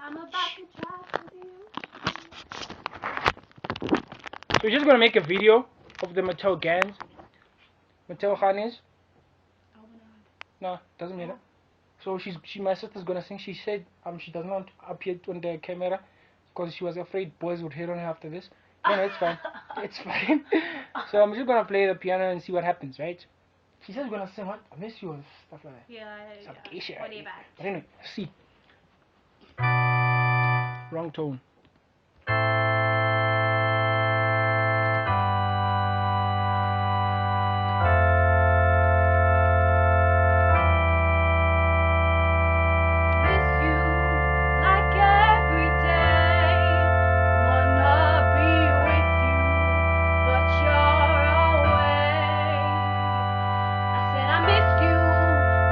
I'm about to try something new. So we're just gonna make a video of the Mattel Gans. Mattel Khanis. Oh my god. No, doesn't matter. So my sister's gonna sing. She said she does not appear on the camera because she was afraid boys would hit on her after this. No, it's fine. It's fine. So I'm just gonna play the piano and see what happens, right? She says we're gonna sing what? I miss you and stuff like that. Yeah. Some gay shit. Whatever. But anyway, let's see. Wrong tone. Miss you like every day. Wanna be with you, but you're away. I said I miss you,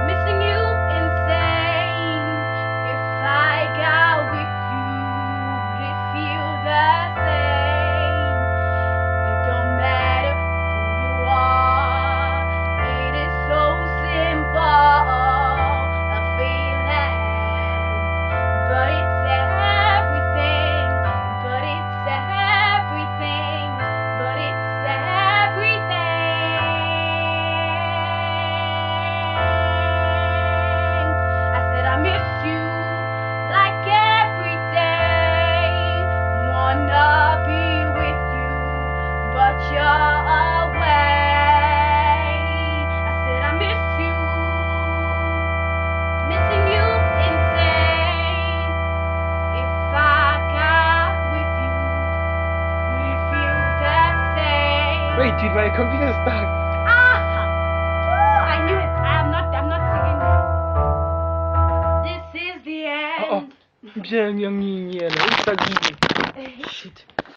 missing you insane. If I got with you, would it feel the same? It don't matter who you are. It is so simple. A feeling, but it's everything. But it's everything. But it's everything. I said I miss you like every day. Wanna be with you, but you're away. I said I miss you, missing you insane. If I got with you, would it feel the same? Wait, dude, my computer's stuck. I knew it. I'm not singing. This is the end. Oh, Shit.